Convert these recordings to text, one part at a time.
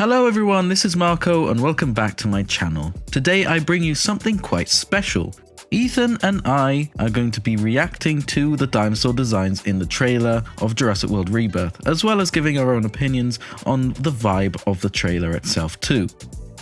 Hello everyone, this is Marco and welcome back to my channel. Today I bring you something quite special. Ethan and I are going to be reacting to the dinosaur designs in the trailer of Jurassic World Rebirth, as well as giving our own opinions on the vibe of the trailer itself too.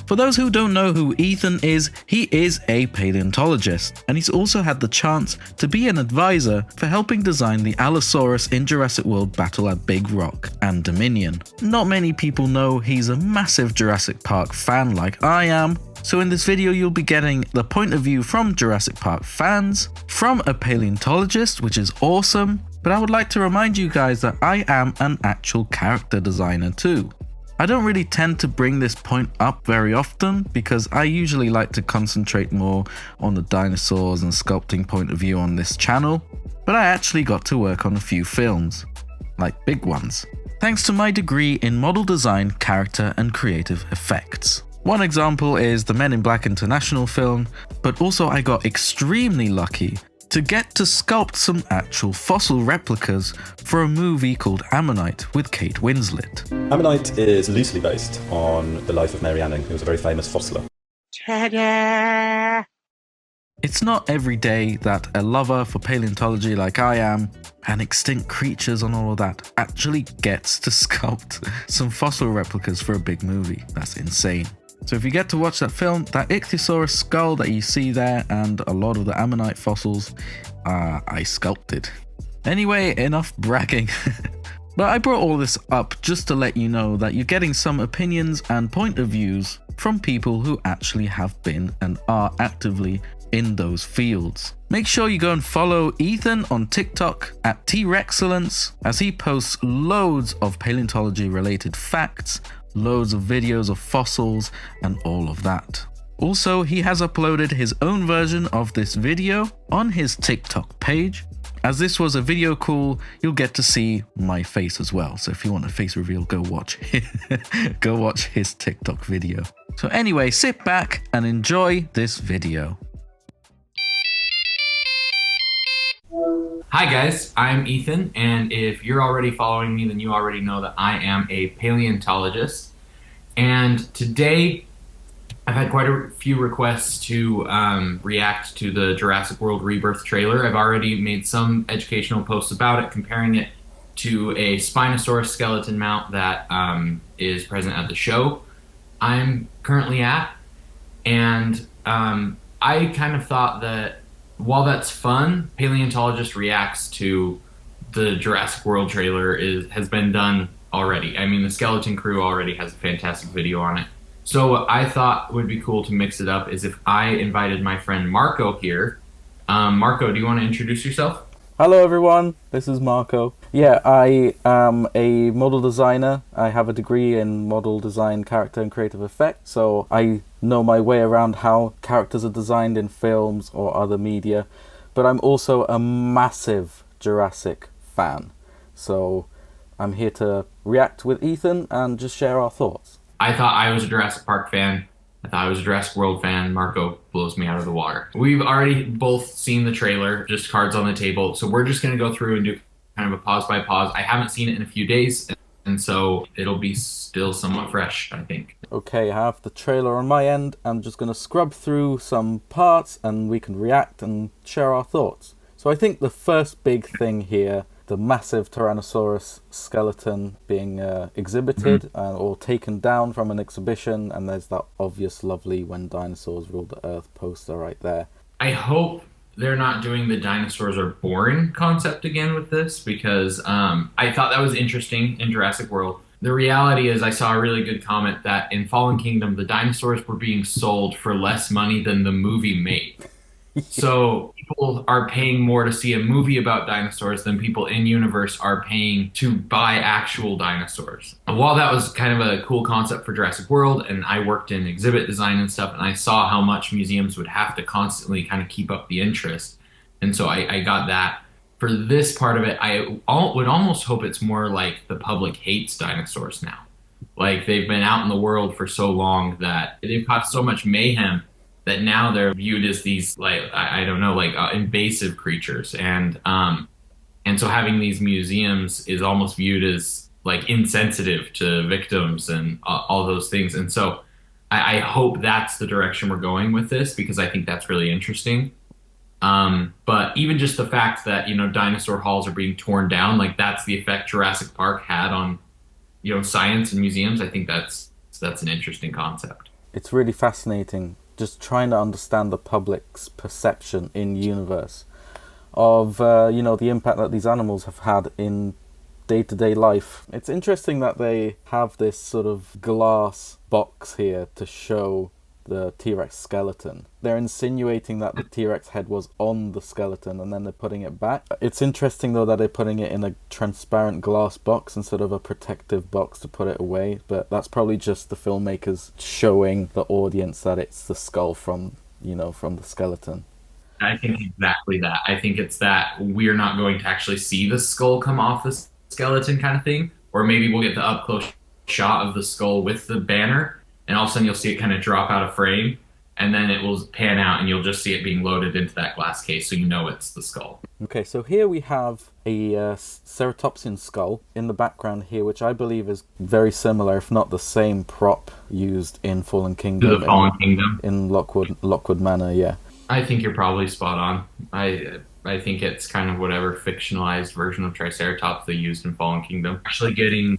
For those who don't know who Ethan is, he is a paleontologist, and he's also had the chance to be an advisor for helping design the Allosaurus in Jurassic World Battle at Big Rock and Dominion. Not many people know he's a massive Jurassic Park fan like I am, so in this video you'll be getting the point of view from Jurassic Park fans, from a paleontologist, which is awesome, but I would like to remind you guys that I am an actual character designer too. I don't really tend to bring this point up very often because I usually like to concentrate more on the dinosaurs and sculpting point of view on this channel, but I actually got to work on a few films, like big ones, thanks to my degree in model design, character and creative effects. One example is the Men in Black International film, but also I got extremely lucky to get to sculpt some actual fossil replicas for a movie called Ammonite with Kate Winslet. Ammonite is loosely based on the life of Mary Anning, who was a very famous fossiler. Ta-da! It's not every day that a lover for paleontology like I am, and extinct creatures and all of that, actually gets to sculpt some fossil replicas for a big movie. That's insane. So if you get to watch that film, that Ichthyosaurus skull that you see there and a lot of the Ammonite fossils, I sculpted. Anyway, enough bragging. But I brought all this up just to let you know that you're getting some opinions and point of views from people who actually have been and are actively in those fields. Make sure you go and follow Ethan on TikTok at T-Rexcellence, as he posts loads of paleontology related facts, loads of videos of fossils and all of that. Also, he has uploaded his own version of this video on his TikTok page. As this was a video call, you'll get to see my face as well. So if you want a face reveal, go watch his TikTok video. So anyway, sit back and enjoy this video. Hi guys, I'm Ethan, and if you're already following me, then you already know that I am a paleontologist. And today, I've had quite a few requests to react to the Jurassic World Rebirth trailer. I've already made some educational posts about it, comparing it to a Spinosaurus skeleton mount that is present at the show I'm currently at. And I kind of thought that while that's fun, Paleontologist reacts to the Jurassic World trailer has been done already. I mean, the Skeleton Crew already has a fantastic video on it. So what I thought would be cool to mix it up is if I invited my friend Marco here. Marco, do you want to introduce yourself? Hello everyone, this is Marco. Yeah, I am a model designer. I have a degree in model design, character and creative effects, so I know my way around how characters are designed in films or other media. But I'm also a massive Jurassic fan, so I'm here to react with Ethan and just share our thoughts. I thought I was a Jurassic Park fan. I thought I was a Jurassic World fan. Marco blows me out of the water. We've already both seen the trailer, just cards on the table. So we're just going to go through and do kind of a pause by pause. I haven't seen it in a few days, and so it'll be still somewhat fresh, I think. Okay, I have the trailer on my end. I'm just going to scrub through some parts and we can react and share our thoughts. So I think the first big thing here, the massive Tyrannosaurus skeleton being exhibited or taken down from an exhibition, and there's that obvious lovely "When Dinosaurs Ruled the Earth" poster right there. I hope they're not doing the dinosaurs are boring concept again with this, because I thought that was interesting in Jurassic World. The reality is I saw a really good comment that in Fallen Kingdom, the dinosaurs were being sold for less money than the movie made. So people are paying more to see a movie about dinosaurs than people in universe are paying to buy actual dinosaurs. And while that was kind of a cool concept for Jurassic World, and I worked in exhibit design and stuff, and I saw how much museums would have to constantly kind of keep up the interest. And so I got that. For this part of it, I would almost hope it's more like the public hates dinosaurs now. Like they've been out in the world for so long that they've caused so much mayhem that now they're viewed as these, like, I don't know, like invasive creatures. And so having these museums is almost viewed as like insensitive to victims and all those things. And so I hope that's the direction we're going with this because I think that's really interesting. But even just the fact that, dinosaur halls are being torn down, like that's the effect Jurassic Park had on, science and museums. I think that's an interesting concept. It's really fascinating just trying to understand the public's perception in universe of, the impact that these animals have had in day-to-day life. It's interesting that they have this sort of glass box here to show the T-Rex skeleton. They're insinuating that the T-Rex head was on the skeleton and then they're putting it back. It's interesting though that they're putting it in a transparent glass box instead of a protective box to put it away, but that's probably just the filmmakers showing the audience that it's the skull from the skeleton. I think exactly that. I think it's that we're not going to actually see the skull come off the skeleton kind of thing, or maybe we'll get the up close shot of the skull with the banner and all of a sudden you'll see it kind of drop out of frame and then it will pan out and you'll just see it being loaded into that glass case so it's the skull. Okay, so here we have a ceratopsian skull in the background here, which I believe is very similar, if not the same prop used in Fallen Kingdom. The Fallen Kingdom? In Lockwood Manor, yeah. I think you're probably spot on. I think it's kind of whatever fictionalized version of Triceratops they used in Fallen Kingdom. Actually getting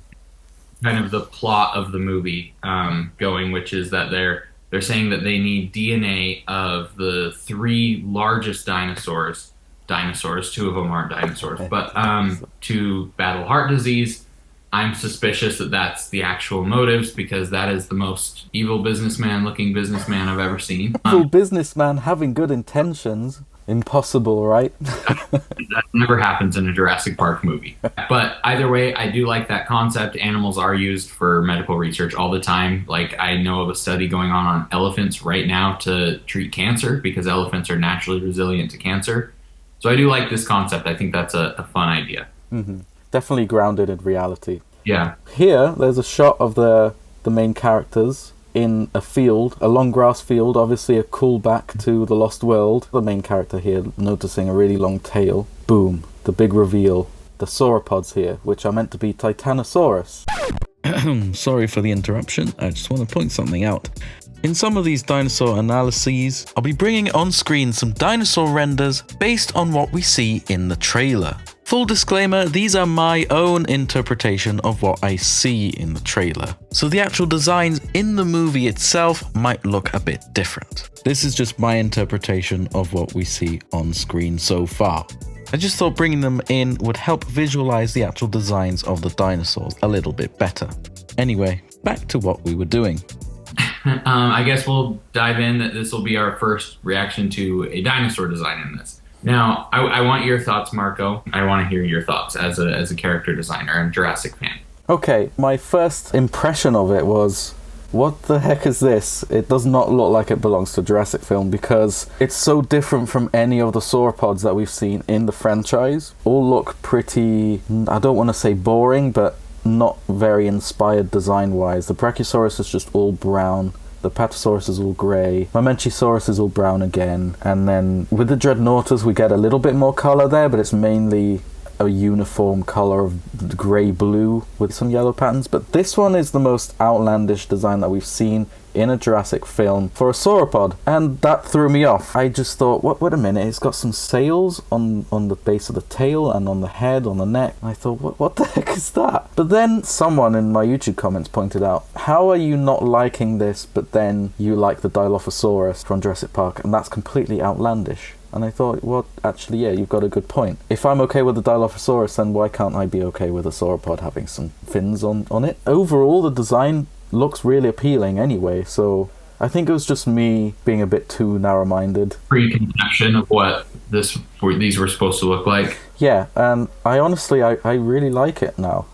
kind of the plot of the movie going, which is that they're saying that they need DNA of the 3 largest dinosaurs, two of them aren't dinosaurs, but to battle heart disease. I'm suspicious that that's the actual motives because that is the most evil looking businessman I've ever seen. Evil businessman having good intentions. Impossible, right? That never happens in a Jurassic Park movie. But either way, I do like that concept. Animals are used for medical research all the time. Like I know of a study going on elephants right now to treat cancer because elephants are naturally resilient to cancer. So I do like this concept. I think that's a fun idea. Mm-hmm. Definitely grounded in reality. Yeah. Here, there's a shot of the main characters in a field, a long grass field, obviously a callback to The Lost World. The main character here noticing a really long tail. Boom, the big reveal. The sauropods here, which are meant to be Titanosaurus. Sorry for the interruption, I just want to point something out. In some of these dinosaur analyses, I'll be bringing on screen some dinosaur renders based on what we see in the trailer. Full disclaimer, these are my own interpretation of what I see in the trailer, so the actual designs in the movie itself might look a bit different. This is just my interpretation of what we see on screen so far. I just thought bringing them in would help visualize the actual designs of the dinosaurs a little bit better. Anyway, back to what we were doing. I guess we'll dive in. This will be our first reaction to a dinosaur design in this. Now, I want your thoughts, Marco. I want to hear your thoughts as a character designer and Jurassic fan. Okay, my first impression of it was, what the heck is this? It does not look like it belongs to a Jurassic film because it's so different from any of the sauropods that we've seen in the franchise. All look pretty, I don't want to say boring, but not very inspired design-wise. The Brachiosaurus is just all brown. The Patasaurus is all grey. Mamenchisaurus is all brown again. And then with the Dreadnoughtus, we get a little bit more colour there, but it's mainly a uniform colour of grey-blue with some yellow patterns. But this one is the most outlandish design that we've seen in a Jurassic film for a sauropod, and that threw me off. I just thought, wait a minute, it's got some sails on the base of the tail and on the head, on the neck. And I thought, what the heck is that? But then someone in my YouTube comments pointed out, how are you not liking this, but then you like the Dilophosaurus from Jurassic Park, and that's completely outlandish. And I thought, well, actually, yeah, you've got a good point. If I'm okay with the Dilophosaurus, then why can't I be okay with a sauropod having some fins on it? Overall, the design looks really appealing anyway, so I think it was just me being a bit too narrow-minded. Preconception of what these were supposed to look like. Yeah, and I honestly, I really like it now.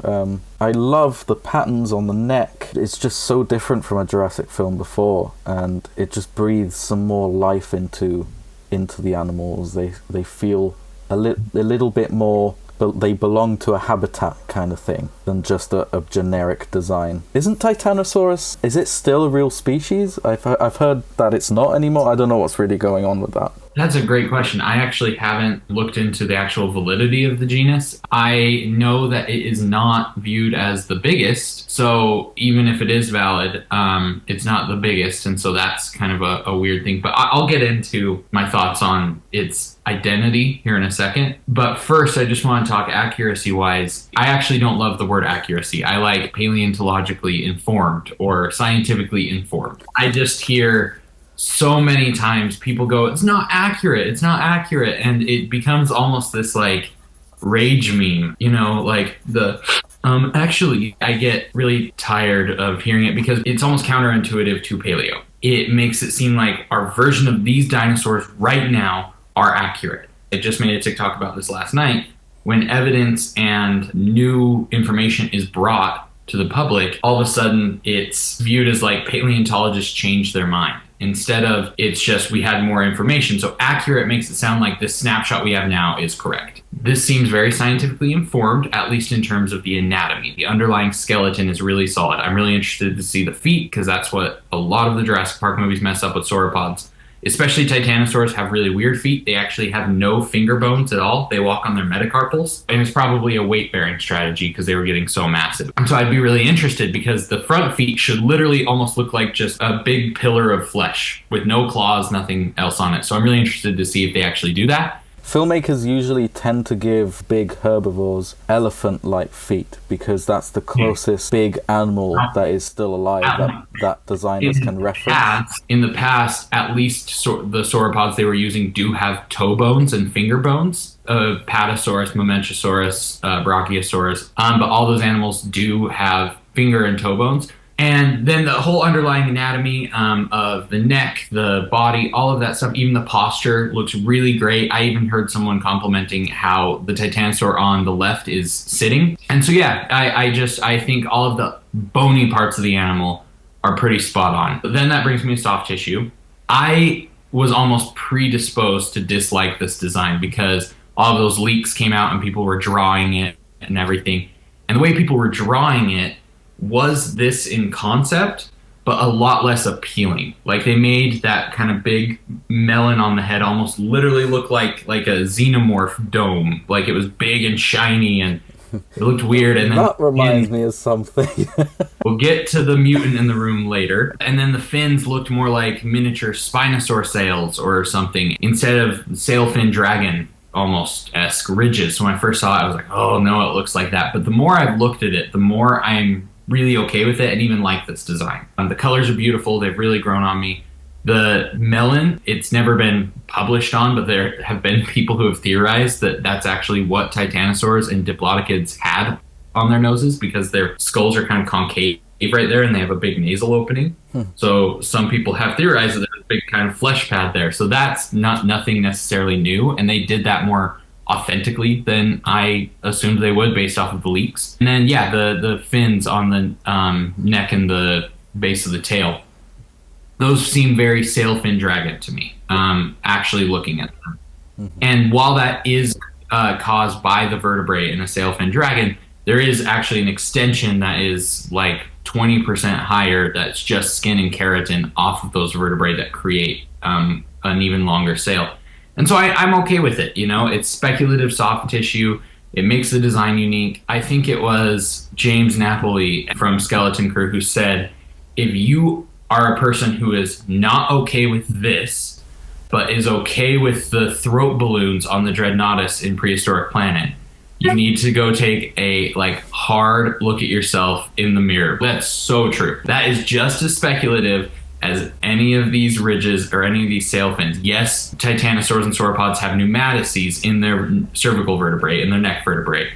I love the patterns on the neck. It's just so different from a Jurassic film before, and it just breathes some more life into the animals. They feel a little bit more, but they belong to a habitat kind of thing than just a generic design. Isn't Titanosaurus, is it still a real species? I've heard that it's not anymore. I don't know what's really going on with that. That's a great question. I actually haven't looked into the actual validity of the genus. I know that it is not viewed as the biggest. So even if it is valid, it's not the biggest. And so that's kind of a weird thing. But I'll get into my thoughts on its identity here in a second. But first, I just want to talk accuracy wise. I actually don't love the word accuracy. I like paleontologically informed or scientifically informed. I just hear so many times people go, it's not accurate, it's not accurate. And it becomes almost this like rage meme, like the actually, I get really tired of hearing it because it's almost counterintuitive to paleo. It makes it seem like our version of these dinosaurs right now are accurate. I just made a TikTok about this last night. When evidence and new information is brought to the public, all of a sudden it's viewed as like paleontologists changed their mind. Instead of it's just we had more information. So accurate makes it sound like this snapshot we have now is correct. This seems very scientifically informed, at least in terms of the anatomy. The underlying skeleton is really solid. I'm really interested to see the feet because that's what a lot of the Jurassic Park movies mess up with sauropods. Especially Titanosaurs have really weird feet. They actually have no finger bones at all. They walk on their metacarpals. And it's probably a weight-bearing strategy because they were getting so massive. And so I'd be really interested because the front feet should literally almost look like just a big pillar of flesh with no claws, nothing else on it. So I'm really interested to see if they actually do that. Filmmakers usually tend to give big herbivores elephant-like feet because that's the closest big animal that is still alive that designers can reference. In the past, at least the sauropods they were using do have toe bones and finger bones. Patasaurus, Mosasaurus, Brachiosaurus, but all those animals do have finger and toe bones. And then the whole underlying anatomy of the neck, the body, all of that stuff, even the posture looks really great. I even heard someone complimenting how the Titanosaur on the left is sitting. And so, yeah, I think all of the bony parts of the animal are pretty spot on. But then that brings me to soft tissue. I was almost predisposed to dislike this design because all of those leaks came out and people were drawing it and everything. And the way people were drawing it was this in concept, but a lot less appealing. Like they made that kind of big melon on the head almost literally look like a xenomorph dome. Like it was big and shiny and it looked weird. And then that reminds me of something. We'll get to the mutant in the room later. And then the fins looked more like miniature Spinosaur sails or something instead of sail fin dragon almost-esque ridges. So when I first saw it, I was like, oh no, it looks like that. But the more I've looked at it, the more I'm really okay with it and even like this design. The colors are beautiful. They've really grown on me. The melon, it's never been published on, but there have been people who have theorized that that's actually what Titanosaurs and Diplodocids had on their noses because their skulls are kind of concave right there and they have a big nasal opening. So some people have theorized that there's a big kind of flesh pad there. So that's nothing necessarily new. And they did that more authentically than I assumed they would based off of the leaks. And then, yeah, the fins on the neck and the base of the tail, those seem very sail fin dragon to me, actually looking at them. And while that is caused by the vertebrae in a sail fin dragon, there is actually an extension that is like 20% higher that's just skin and keratin off of those vertebrae that create an even longer sail. And so I'm okay with it. It's speculative soft tissue. It makes the design unique. I think it was James Napoli from Skeleton Crew who said, if you are a person who is not okay with this, but is okay with the throat balloons on the Dreadnoughtus in Prehistoric Planet, you need to go take a hard look at yourself in the mirror. That's so true. That is just as speculative as any of these ridges or any of these sail fins. Yes, Titanosaurs and sauropods have pneumatices in their cervical vertebrae, in their neck vertebrae.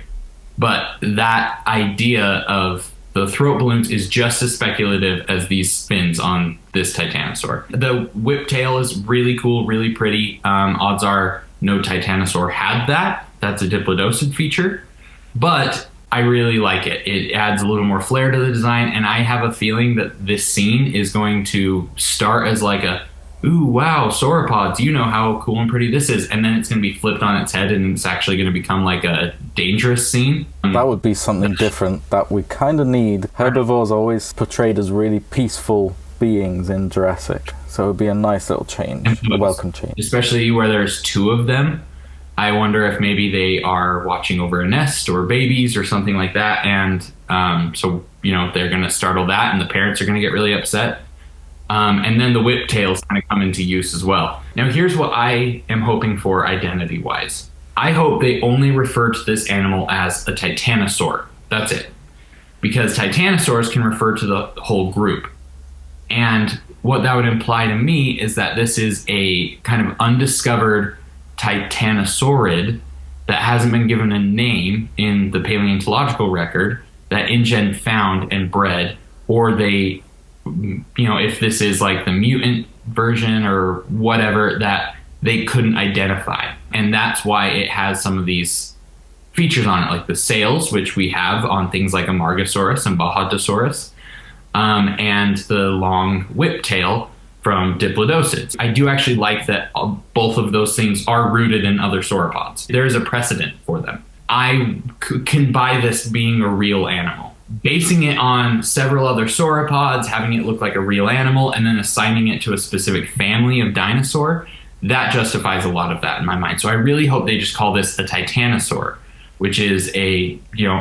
But that idea of the throat balloons is just as speculative as these fins on this Titanosaur. The whip tail is really cool, really pretty. Odds are no Titanosaur had that. That's a Diplodocid feature. But I really like it. It adds a little more flair to the design, and I have a feeling that this scene is going to start as like a, ooh, wow, sauropods, you know how cool and pretty this is, and then it's going to be flipped on its head, and it's actually going to become like a dangerous scene. That would be something different that we kind of need. Herbivores are always portrayed as really peaceful beings in Jurassic, so it would be a nice little change, a welcome change. Especially where there's two of them. I wonder if maybe they are watching over a nest or babies or something like that, and so they're going to startle that, and the parents are going to get really upset. And then the whip tails kind of come into use as well. Now, here's what I am hoping for identity-wise. I hope they only refer to this animal as a Titanosaur. That's it. Because Titanosaurs can refer to the whole group. And what that would imply to me is that this is a kind of undiscovered Titanosaurid that hasn't been given a name in the paleontological record that InGen found and bred, or they, if this is like the mutant version or whatever that they couldn't identify. And that's why it has some of these features on it, like the sails, which we have on things like Amargasaurus and Bajatosaurus, and the long whip tail from Diplodocids. I do actually like that both of those things are rooted in other sauropods. There is a precedent for them. I can buy this being a real animal. Basing it on several other sauropods, having it look like a real animal, and then assigning it to a specific family of dinosaur, that justifies a lot of that in my mind. So I really hope they just call this a Titanosaur, which is a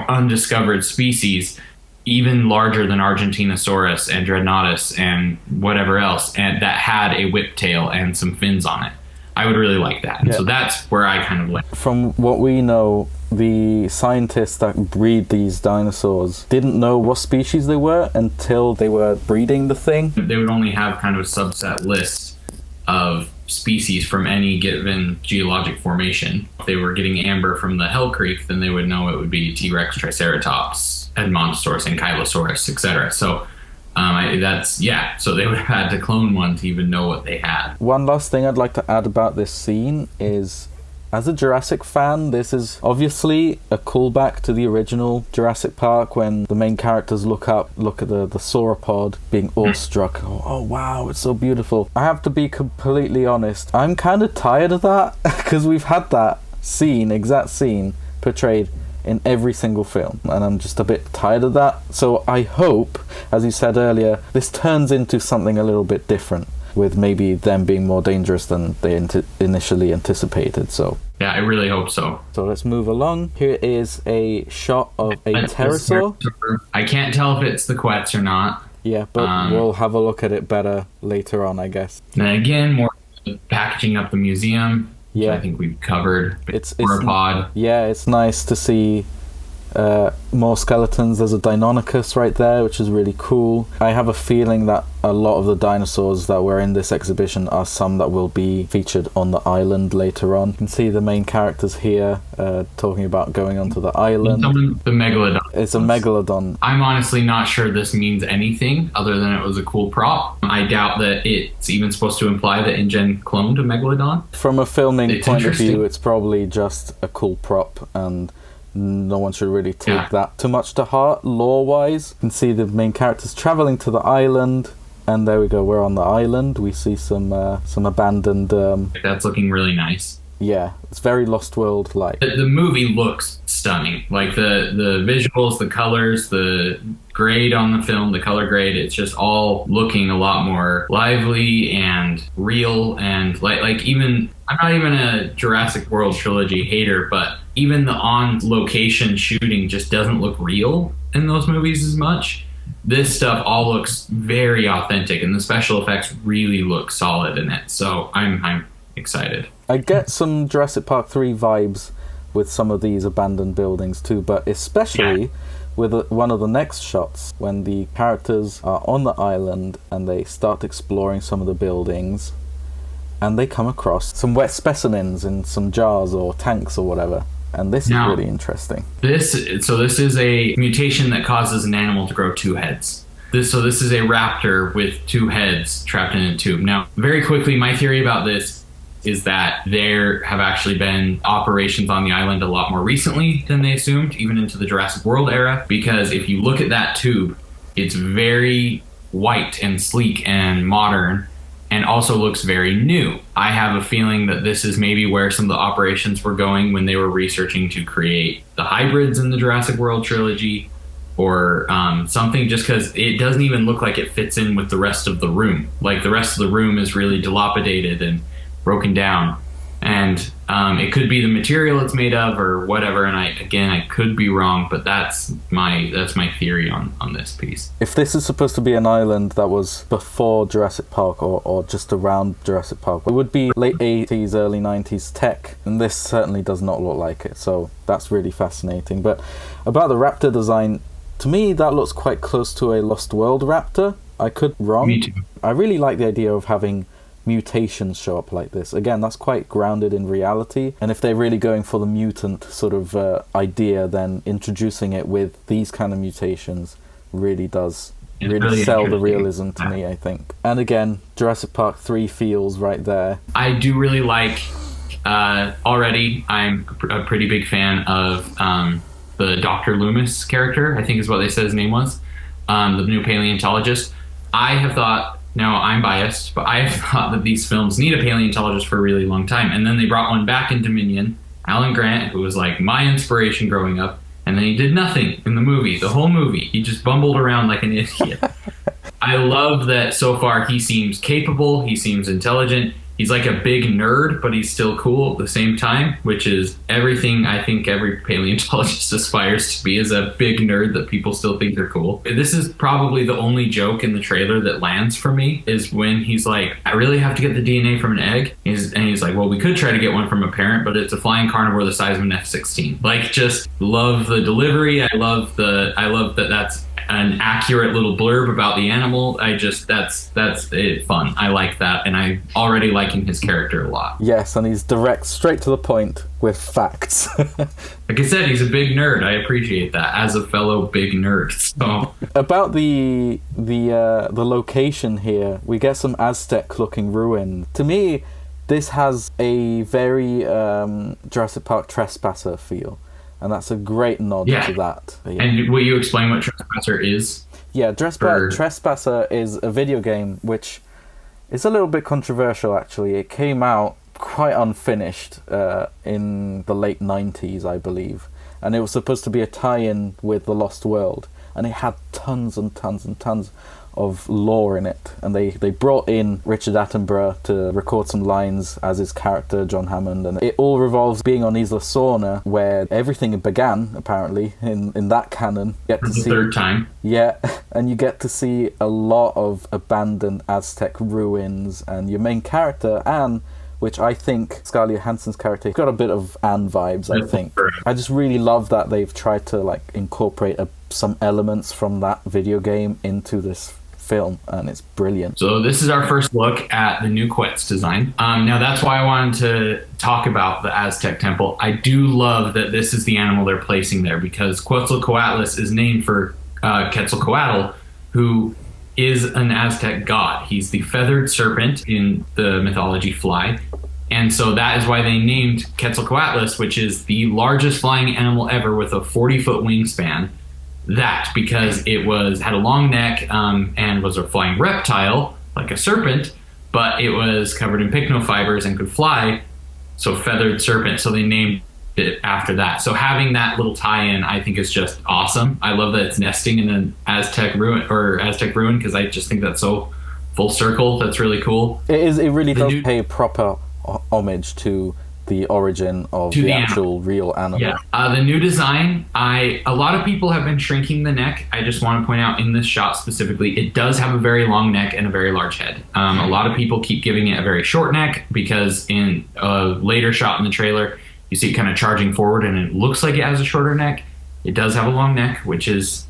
undiscovered species, even larger than Argentinosaurus and Dreadnoughtus and whatever else, and that had a whip tail and some fins on it. I would really like that. And so that's where I kind of like. From what we know, the scientists that breed these dinosaurs didn't know what species they were until they were breeding the thing. They would only have kind of a subset list of species from any given geologic formation. If they were getting amber from the Hell Creek, then they would know it would be T-Rex, Triceratops, Edmontosaurus, Ankylosaurus, etc. So so they would have had to clone one to even know what they had. One last thing I'd like to add about this scene is, as a Jurassic fan, this is obviously a callback to the original Jurassic Park when the main characters look at the sauropod being awestruck. Oh wow, it's so beautiful. I have to be completely honest, I'm kind of tired of that because we've had that exact scene portrayed in every single film, and I'm just a bit tired of that. So I hope, as you said earlier, this turns into something a little bit different, with maybe them being more dangerous than they initially anticipated. So yeah, I really hope so. So let's move along. Here is a shot of a pterosaur. I can't tell if it's the Quetz or not. Yeah, but we'll have a look at it better later on, I guess. And again, more packaging up the museum. Yeah, I think we've covered. It's Sauropod. Yeah, it's nice to see more skeletons. There's a Deinonychus right there, which is really cool. I have a feeling that a lot of the dinosaurs that were in this exhibition are some that will be featured on the island later on. You can see the main characters here talking about going onto the island. The Megalodon. It's a Megalodon. I'm honestly not sure this means anything other than it was a cool prop. I doubt that it's even supposed to imply that InGen cloned a Megalodon. From a filming point of view, it's probably just a cool prop, and no one should really take that too much to heart. Lore-wise, you can see the main characters traveling to the island, and there we go. We're on the island. We see some abandoned. That's looking really nice. Yeah, it's very Lost World-like. The movie looks stunning. Like the visuals, the colors, the grade on the film, the color grade. It's just all looking a lot more lively and real, and like even. I'm not even a Jurassic World trilogy hater, but even the on-location shooting just doesn't look real in those movies as much. This stuff all looks very authentic, and the special effects really look solid in it. So I'm excited. I get some Jurassic Park 3 vibes with some of these abandoned buildings too, but especially with one of the next shots when the characters are on the island and they start exploring some of the buildings. And they come across some wet specimens in some jars or tanks or whatever. And this is really interesting. This is a mutation that causes an animal to grow two heads. This is a raptor with two heads trapped in a tube. Now, very quickly, my theory about this is that there have actually been operations on the island a lot more recently than they assumed, even into the Jurassic World era. Because if you look at that tube, it's very white and sleek and modern, and also looks very new. I have a feeling that this is maybe where some of the operations were going when they were researching to create the hybrids in the Jurassic World trilogy. or something, just because it doesn't even look like it fits in with the rest of the room. Like the rest of the room is really dilapidated and broken down. And it could be the material it's made of or whatever. And I could be wrong, but that's my theory on this piece. If this is supposed to be an island that was before Jurassic Park or just around Jurassic Park, it would be late 80s, early 90s tech. And this certainly does not look like it. So that's really fascinating. But about the raptor design, to me, that looks quite close to a Lost World raptor. I could be wrong. Me too. I really like the idea of having mutations show up like this. Again, that's quite grounded in reality, and if they're really going for the mutant sort of idea, then introducing it with these kind of mutations really does really sell the realism to me, I think. And again, Jurassic Park 3 feels right there. I do really like already I'm a pretty big fan of the Dr. Loomis character, I think is what they said his name was, the new paleontologist. I have thought, now I'm biased, but I have thought that these films need a paleontologist for a really long time. And then they brought one back in Dominion, Alan Grant, who was like my inspiration growing up. And then he did nothing in the movie, the whole movie. He just bumbled around like an idiot. I love that so far he seems capable, he seems intelligent. He's like a big nerd, but he's still cool at the same time, which is everything I think every paleontologist aspires to be, is a big nerd that people still think they're cool. This is probably the only joke in the trailer that lands for me, is when he's like, I really have to get the DNA from an egg. He's like, well, we could try to get one from a parent, but it's a flying carnivore the size of an F-16. Like, just love the delivery. I love that that's an accurate little blurb about the animal. That's it, fun. I like that, and I'm already liking his character a lot. Yes, and he's direct, straight to the point with facts. Like I said, he's a big nerd. I appreciate that as a fellow big nerd. So about the location here, we get some Aztec-looking ruin. To me, this has a very Jurassic Park Trespasser feel. And that's a great nod to that. Yeah. And will you explain what Trespasser is? Yeah, Trespasser is a video game which is a little bit controversial, actually. It came out quite unfinished in the late 90s, I believe. And it was supposed to be a tie-in with The Lost World. And it had tons and tons and tons of lore in it, and they brought in Richard Attenborough to record some lines as his character John Hammond, and it all revolves being on Isla Sorna, where everything began apparently in that canon. For the third time. Yeah, and you get to see a lot of abandoned Aztec ruins, and your main character Anne, which I think Scarlett Johansson's character got a bit of Anne vibes, I think. I just really love that they've tried to like incorporate some elements from that video game into this film, and it's brilliant. So this is our first look at the new Quetz design. Now that's why I wanted to talk about the Aztec temple. I do love that this is the animal they're placing there, because Quetzalcoatlus is named for Quetzalcoatl, who is an Aztec god. He's the feathered serpent in the mythology fly. And so that is why they named Quetzalcoatlus, which is the largest flying animal ever with a 40-foot wingspan, that, because it had a long neck and was a flying reptile, like a serpent, but it was covered in pycnofibers and could fly, so feathered serpent. So they named it after that. So having that little tie-in, I think, is just awesome. I love that it's nesting in an Aztec ruin, because I just think that's so full circle. That's really cool. It is. It really does pay proper homage to the origin of the actual real animal. Yeah. The new design, a lot of people have been shrinking the neck. I just want to point out in this shot specifically, it does have a very long neck and a very large head. A lot of people keep giving it a very short neck, because in a later shot in the trailer, you see it kind of charging forward and it looks like it has a shorter neck. It does have a long neck, which is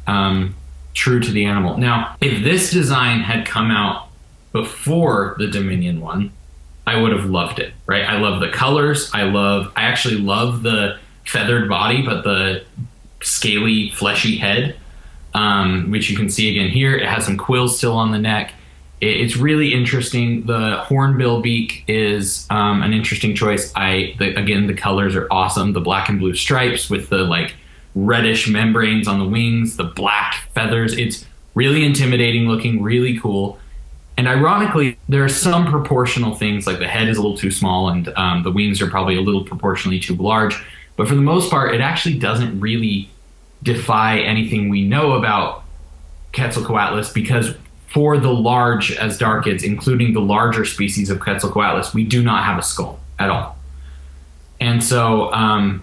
true to the animal. Now, if this design had come out before the Dominion one, I would have loved it, right? I love the colors. I actually love the feathered body, but the scaly, fleshy head, which you can see again here. It has some quills still on the neck. It's really interesting. The hornbill beak is an interesting choice. Again, the colors are awesome. The black and blue stripes with the like reddish membranes on the wings, the black feathers. It's really intimidating looking, really cool. And ironically, there are some proportional things, like the head is a little too small and the wings are probably a little proportionally too large. But for the most part, it actually doesn't really defy anything we know about Quetzalcoatlus, because for the large as Darkids, including the larger species of Quetzalcoatlus, we do not have a skull at all. And so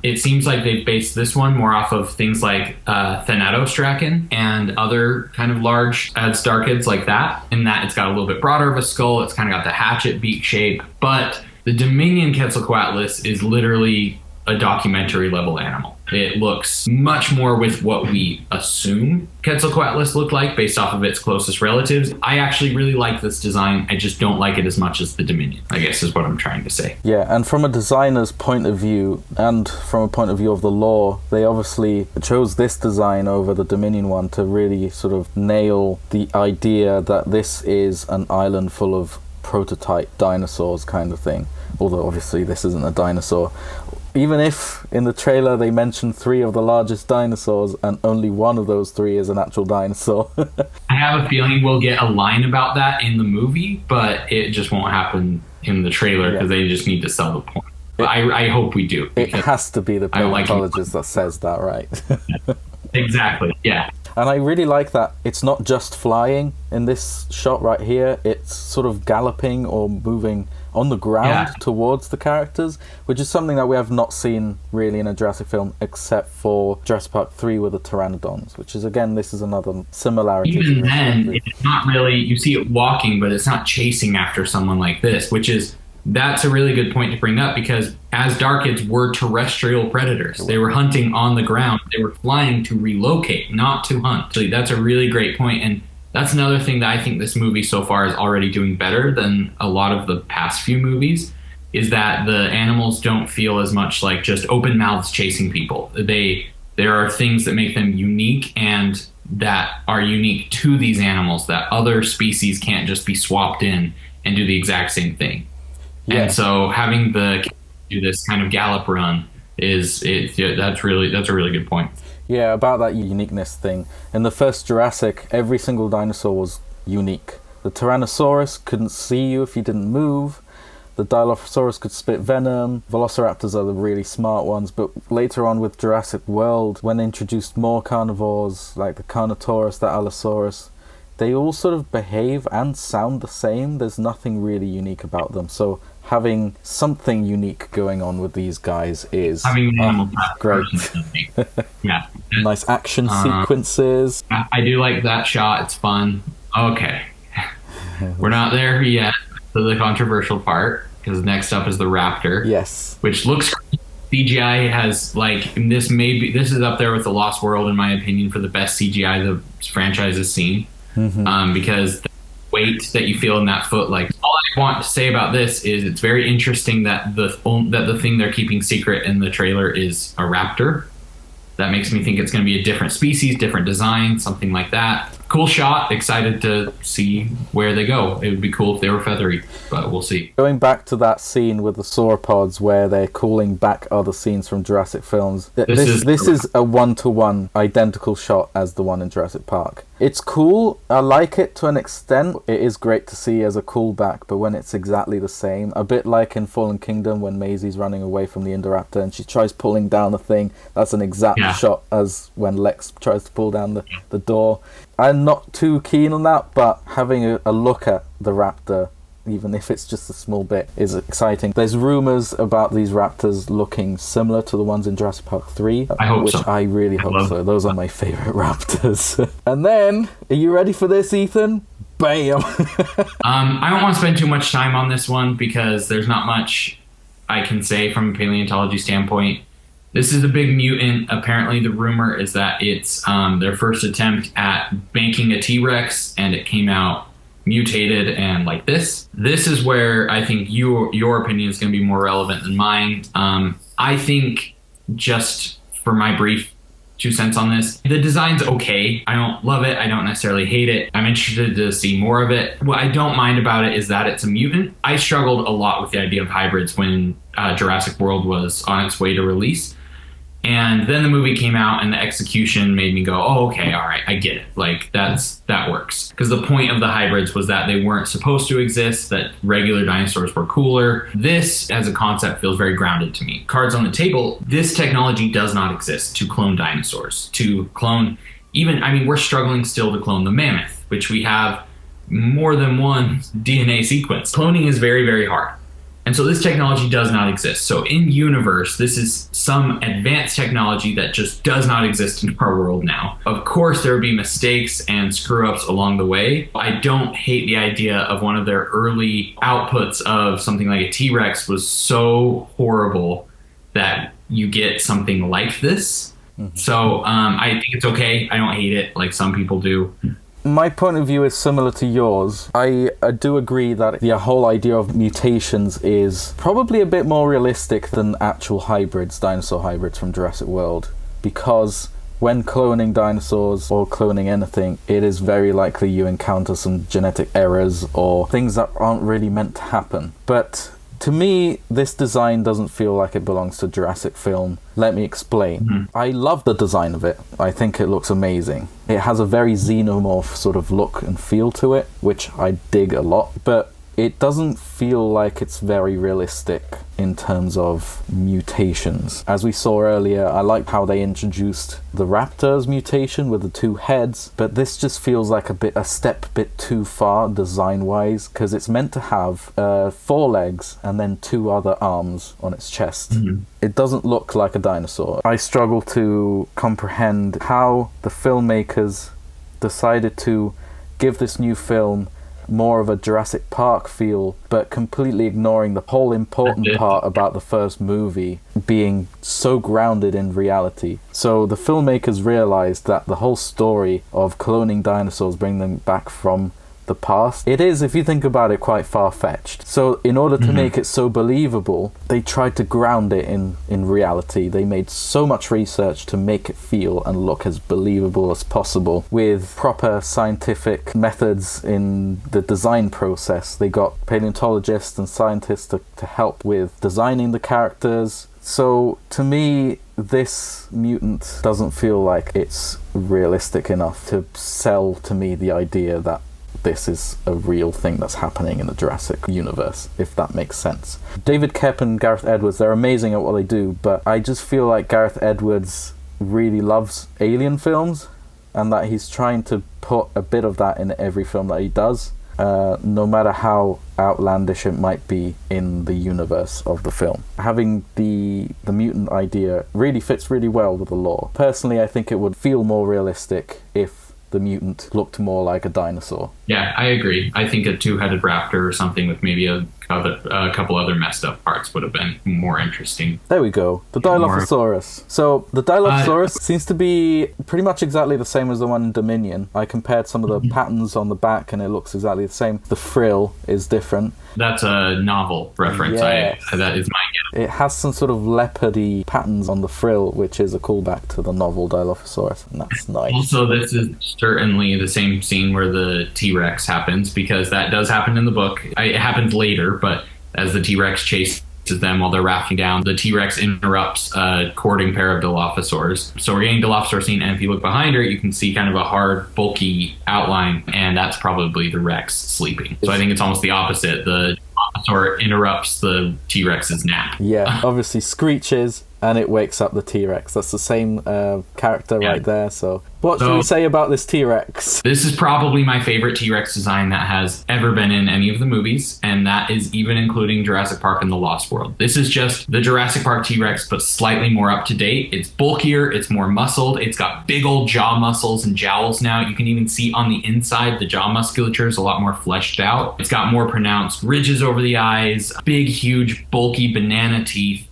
it seems like they've based this one more off of things like Thanatostraken and other kind of large Azdarkids like that, in that it's got a little bit broader of a skull. It's kind of got the hatchet beak shape. But the Dominion Quetzalcoatlus is literally a documentary level animal. It looks much more with what we assume Quetzalcoatlus looked like based off of its closest relatives. I actually really like this design. I just don't like it as much as the Dominion, I guess is what I'm trying to say. Yeah, and from a designer's point of view, and from a point of view of the lore, they obviously chose this design over the Dominion one to really sort of nail the idea that this is an island full of prototype dinosaurs kind of thing. Although obviously this isn't a dinosaur. Even if in the trailer they mention 3 of the largest dinosaurs and only one of those 3 is an actual dinosaur. I have a feeling we'll get a line about that in the movie, but it just won't happen in the trailer because they just need to sell the point. But I hope we do. It has to be the paleontologist that says that, right? Exactly, yeah. And I really like that it's not just flying in this shot right here, it's sort of galloping or moving on the ground towards the characters, which is something that we have not seen really in a Jurassic film except for Jurassic Park 3 with the Pteranodons, which is, again, this is another similarity. Even then, it's not really, you see it walking, but it's not chasing after someone like this, that's a really good point to bring up, because as Darkids were terrestrial predators. They were hunting on the ground. They were flying to relocate, not to hunt. So that's a really great point. And that's another thing that I think this movie so far is already doing better than a lot of the past few movies, is that the animals don't feel as much like just open mouths chasing people. There are things that make them unique and that are unique to these animals that other species can't just be swapped in and do the exact same thing. Yeah. And so having the do this kind of gallop run that's a really good point. Yeah, about that uniqueness thing. In the first Jurassic, every single dinosaur was unique. The Tyrannosaurus couldn't see you if you didn't move. The Dilophosaurus could spit venom. Velociraptors are the really smart ones. But later on with Jurassic World, when they introduced more carnivores, like the Carnotaurus, the Allosaurus, they all sort of behave and sound the same. There's nothing really unique about them. So having something unique going on with these guys is great. Yeah. Nice action sequences. I do like that shot. It's fun. Okay. We're not there yet to the controversial part, because next up is the Raptor. Yes. Which looks great. CGI has, like, this is up there with The Lost World, in my opinion, for the best CGI the franchise has seen. Mm-hmm. Because the weight that you feel in that foot, like, all I want to say about this is it's very interesting that the thing they're keeping secret in the trailer is a raptor. That makes me think it's going to be a different species, different design, something like that. Cool shot. Excited to see where they go. It would be cool if they were feathery, but we'll see. Going back to that scene with the sauropods where they're calling back other scenes from Jurassic films, this is a one-to-one identical shot as the one in Jurassic Park. It's cool. I like it to an extent. It is great to see as a callback, but when it's exactly the same, a bit like in Fallen Kingdom when Maisie's running away from the Indoraptor and she tries pulling down the thing, that's an exact shot as when Lex tries to pull down the door. I'm not too keen on that, but having a look at the raptor, even if it's just a small bit, is exciting. There's rumours about these raptors looking similar to the ones in Jurassic Park 3, I really hope so. Those are my favourite raptors. And then, are you ready for this, Ethan? Bam! I don't want to spend too much time on this one because there's not much I can say from a paleontology standpoint. This is a big mutant. Apparently, the rumor is that it's their first attempt at making a T-Rex, and it came out mutated and like this. This is where I think your opinion is going to be more relevant than mine. I think, just for my brief 2 cents on this, the design's okay. I don't love it. I don't necessarily hate it. I'm interested to see more of it. What I don't mind about it is that it's a mutant. I struggled a lot with the idea of hybrids when Jurassic World was on its way to release. And then the movie came out and the execution made me go, oh, okay, all right, I get it. Like, that works. Because the point of the hybrids was that they weren't supposed to exist, that regular dinosaurs were cooler. This, as a concept, feels very grounded to me. Cards on the table, this technology does not exist to clone dinosaurs. To clone we're struggling still to clone the mammoth, which we have more than one DNA sequence. Cloning is very, very hard. And so this technology does not exist. So in universe, this is some advanced technology that just does not exist in our world now. Of course, there would be mistakes and screw-ups along the way. I don't hate the idea of one of their early outputs of something like a T-Rex was so horrible that you get something like this. Mm-hmm. So I think it's okay. I don't hate it like some people do. My point of view is similar to yours. I do agree that the whole idea of mutations is probably a bit more realistic than actual hybrids, dinosaur hybrids from Jurassic World, because when cloning dinosaurs or cloning anything, it is very likely you encounter some genetic errors or things that aren't really meant to happen. But to me, this design doesn't feel like it belongs to Jurassic film. Let me explain. Mm-hmm. I love the design of it. I think it looks amazing. It has a very xenomorph sort of look and feel to it, which I dig a lot. But it doesn't feel like it's very realistic in terms of mutations. As we saw earlier, I like how they introduced the raptor's mutation with the two heads, but this just feels like a step too far design-wise, because it's meant to have 4 legs and then 2 other arms on its chest. Mm-hmm. It doesn't look like a dinosaur. I struggle to comprehend how the filmmakers decided to give this new film more of a Jurassic Park feel, but completely ignoring the whole important part about the first movie being so grounded in reality. So the filmmakers realized that the whole story of cloning dinosaurs, bringing them back from the past, it is, if you think about it, quite far-fetched. So in order to make it so believable, they tried to ground it in reality. They made so much research to make it feel and look as believable as possible with proper scientific methods in the design process. They got paleontologists and scientists to help with designing the characters. So to me, this mutant doesn't feel like it's realistic enough to sell to me the idea that this is a real thing that's happening in the Jurassic universe, if that makes sense. David Koepp and Gareth Edwards, they're amazing at what they do, but I just feel like Gareth Edwards really loves alien films, and that he's trying to put a bit of that in every film that he does, no matter how outlandish it might be in the universe of the film. Having the mutant idea really fits really well with the lore. Personally, I think it would feel more realistic if the mutant looked more like a dinosaur. Yeah, I agree. I think a 2-headed raptor or something with maybe a couple other messed up parts would have been more interesting. There we go. The Dilophosaurus. So the Dilophosaurus seems to be pretty much exactly the same as the one in Dominion. I compared some of the patterns on the back and it looks exactly the same. The frill is different. That's a novel reference. Yes. That is my guess. It has some sort of leopardy patterns on the frill, which is a callback to the novel Dilophosaurus, and that's nice. Also, this is certainly the same scene where the T-Rex happens, because that does happen in the book. It happens later, but as the T-Rex chases them while they're rafting down, the T-Rex interrupts a courting pair of Dilophosaurs. So we're getting Dilophosaur scene, and if you look behind her, you can see kind of a hard, bulky outline, and that's probably the Rex sleeping. So I think it's almost the opposite. The Dilophosaur interrupts the T-Rex's nap. Yeah, obviously screeches, and it wakes up the T-Rex. That's the same character right there. So what should we say about this T-Rex? This is probably my favorite T-Rex design that has ever been in any of the movies, and that is even including Jurassic Park and the Lost World. This is just the Jurassic Park T-Rex, but slightly more up to date. It's bulkier, it's more muscled, it's got big old jaw muscles and jowls now. You can even see on the inside the jaw musculature is a lot more fleshed out. It's got more pronounced ridges over the eyes, big, huge, bulky banana teeth.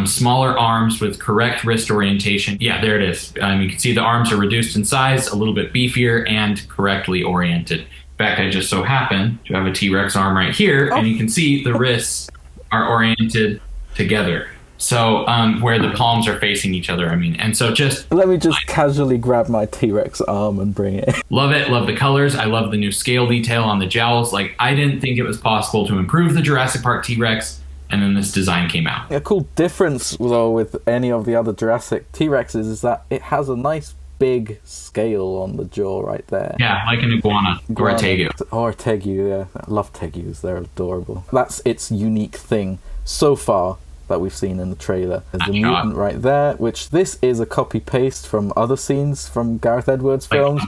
Smaller arms with correct wrist orientation. Yeah, there it is. You can see the arms are reduced in size, a little bit beefier, and correctly oriented. In fact, I just so happen to have a T-Rex arm right here, and you can see the wrists are oriented together. So where the palms are facing each other, and so just... Let me just casually grab my T-Rex arm and bring it. Love it, love the colors. I love the new scale detail on the jowls. I didn't think it was possible to improve the Jurassic Park T-Rex And then this design came out. A cool difference, though, with any of the other Jurassic T-Rexes is that it has a nice big scale on the jaw right there. Yeah, like an iguana or a tegu. Or a tegu, yeah. I love tegus, they're adorable. That's its unique thing so far that we've seen in the trailer. There's a mutant right there, which this is a copy-paste from other scenes from Gareth Edwards' films.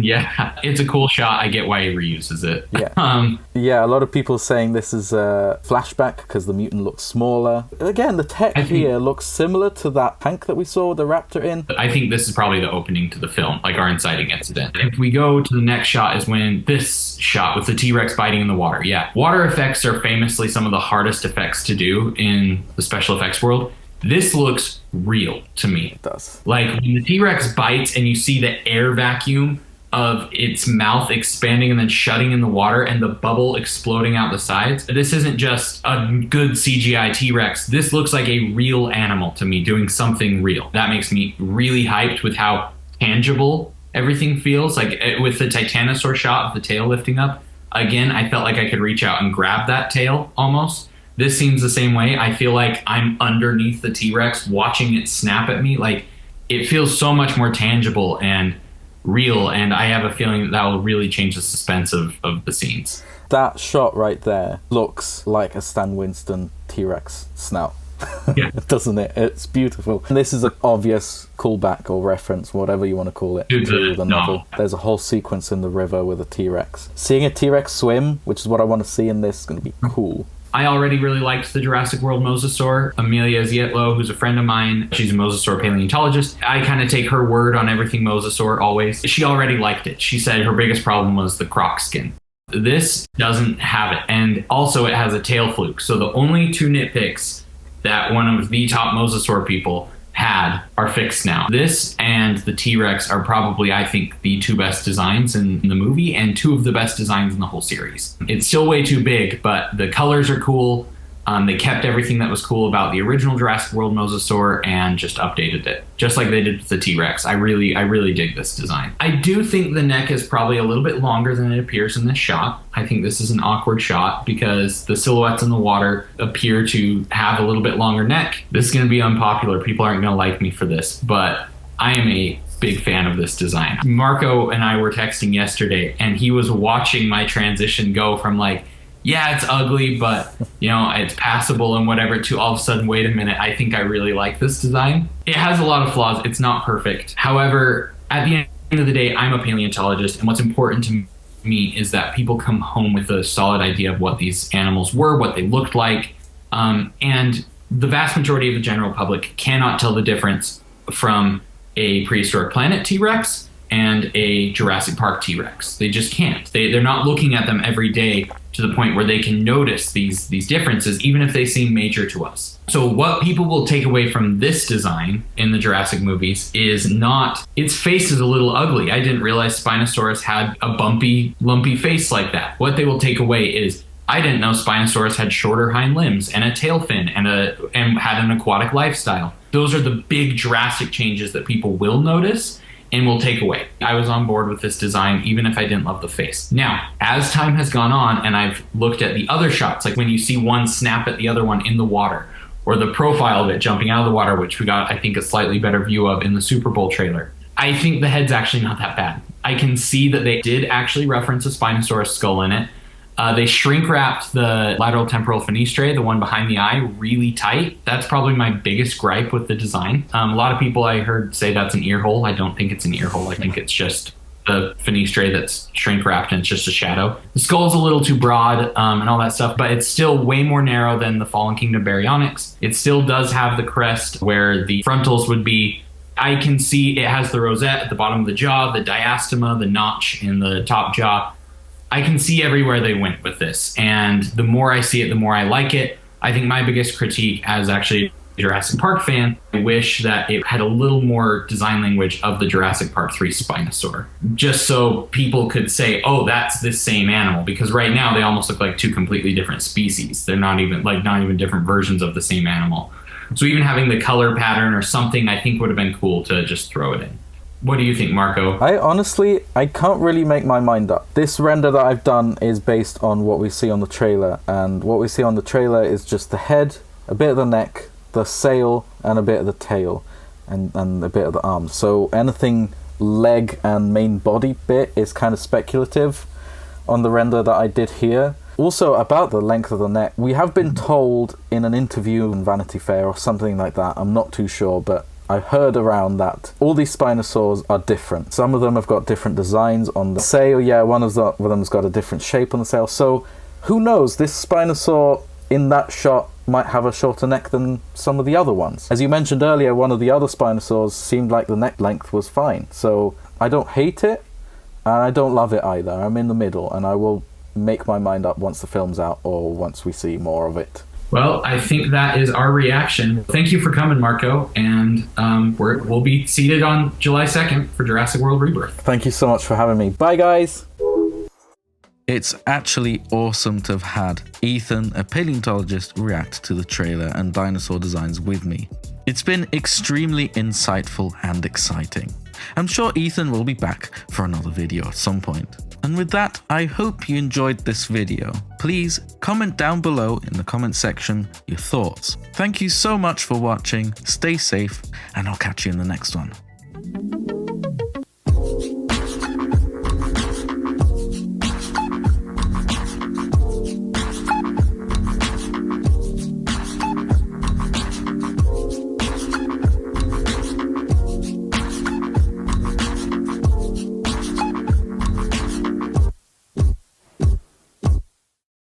Yeah, it's a cool shot. I get why he reuses it. Yeah, yeah. A lot of people saying this is a flashback because the mutant looks smaller. Again, the tech here looks similar to that tank that we saw the Raptor in. I think this is probably the opening to the film, like our inciting incident. If we go to the next shot is when this shot with the T-Rex biting in the water. Yeah, water effects are famously some of the hardest effects to do in the special effects world. This looks real to me. It does. Like when the T-Rex bites and you see the air vacuum of its mouth expanding and then shutting in the water and the bubble exploding out the sides. This isn't just a good CGI T-Rex. This looks like a real animal to me doing something real. That makes me really hyped with how tangible everything feels. Like with the Titanosaur shot of the tail lifting up, again, I felt like I could reach out and grab that tail almost. This seems the same way. I feel like I'm underneath the T-Rex watching it snap at me. Like it feels so much more tangible and real, and I have a feeling that will really change the suspense of the scenes. That shot right there looks like a Stan Winston T-Rex snout. Yeah. Doesn't it? It's beautiful. And this is an obvious callback or reference, whatever you want to call it, to the novel. There's a whole sequence in the river with a T-Rex. Seeing a T-Rex swim, which is what I want to see in this, is going to be cool. I already really liked the Jurassic World Mosasaur. Amelia Zietlow, who's a friend of mine, she's a Mosasaur paleontologist. I kind of take her word on everything Mosasaur always. She already liked it. She said her biggest problem was the croc skin. This doesn't have it. And also it has a tail fluke. So the only two nitpicks that one of the top Mosasaur people had are fixed now. This and the T-Rex are probably, I think, the two best designs in the movie and two of the best designs in the whole series. It's still way too big, but the colors are cool. They kept everything that was cool about the original Jurassic World Mosasaur and just updated it, just like they did with the T-Rex. I really dig this design. I do think the neck is probably a little bit longer than it appears in this shot. I think this is an awkward shot because the silhouettes in the water appear to have a little bit longer neck. This is going to be unpopular. People aren't going to like me for this, but I am a big fan of this design. Marco and I were texting yesterday, and he was watching my transition go from like, yeah, it's ugly, but it's passable and whatever, to all of a sudden, wait a minute, I think I really like this design. It has a lot of flaws. It's not perfect. However, at the end of the day, I'm a paleontologist, and what's important to me is that people come home with a solid idea of what these animals were, what they looked like, and the vast majority of the general public cannot tell the difference from a prehistoric planet T-Rex and a Jurassic Park T-Rex. They just can't. They're not looking at them every day to the point where they can notice these differences, even if they seem major to us. So what people will take away from this design in the Jurassic movies is not, its face is a little ugly. I didn't realize Spinosaurus had a bumpy, lumpy face like that. What they will take away is, I didn't know Spinosaurus had shorter hind limbs and a tail fin and had an aquatic lifestyle. Those are the big drastic changes that people will notice and will take away. I was on board with this design, even if I didn't love the face. Now, as time has gone on and I've looked at the other shots, like when you see one snap at the other one in the water, or the profile of it jumping out of the water, which we got, I think, a slightly better view of in the Super Bowl trailer, I think the head's actually not that bad. I can see that they did actually reference a Spinosaurus skull in it. They shrink wrapped the lateral temporal fenestrae, the one behind the eye, really tight. That's probably my biggest gripe with the design. A lot of people I heard say that's an ear hole. I don't think it's an ear hole. I think it's just the fenestrae that's shrink wrapped and it's just a shadow. The skull's a little too broad and all that stuff, but it's still way more narrow than the Fallen Kingdom baryonyx. It still does have the crest where the frontals would be. I can see it has the rosette at the bottom of the jaw, the diastema, the notch in the top jaw. I can see everywhere they went with this, and the more I see it, the more I like it. I think my biggest critique as actually a Jurassic Park fan, I wish that it had a little more design language of the Jurassic Park 3 Spinosaur, just so people could say, oh, that's this same animal, because right now they almost look like two completely different species. They're not even different versions of the same animal. So even having the color pattern or something, I think would have been cool to just throw it in. What do you think, Marco? I can't really make my mind up. This render that I've done is based on what we see on the trailer, and what we see on the trailer is just the head, a bit of the neck, the sail, and a bit of the tail, and a bit of the arms. So anything leg and main body bit is kind of speculative on the render that I did here. Also, about the length of the neck, we have been told in an interview in Vanity Fair or something like that, I'm not too sure, but I heard around that all these Spinosaurs are different. Some of them have got different designs on the sail. Yeah, one of them's got a different shape on the sail. So who knows, this Spinosaur in that shot might have a shorter neck than some of the other ones. As you mentioned earlier, one of the other Spinosaurs seemed like the neck length was fine. So I don't hate it, and I don't love it either. I'm in the middle, and I will make my mind up once the film's out or once we see more of it. Well, I think that is our reaction. Thank you for coming, Marco, and we'll be seated on July 2nd for Jurassic World Rebirth. Thank you so much for having me. Bye, guys! It's actually awesome to have had Ethan, a paleontologist, react to the trailer and dinosaur designs with me. It's been extremely insightful and exciting. I'm sure Ethan will be back for another video at some point. And with that, I hope you enjoyed this video. Please comment down below in the comment section your thoughts. Thank you so much for watching, stay safe, and I'll catch you in the next one.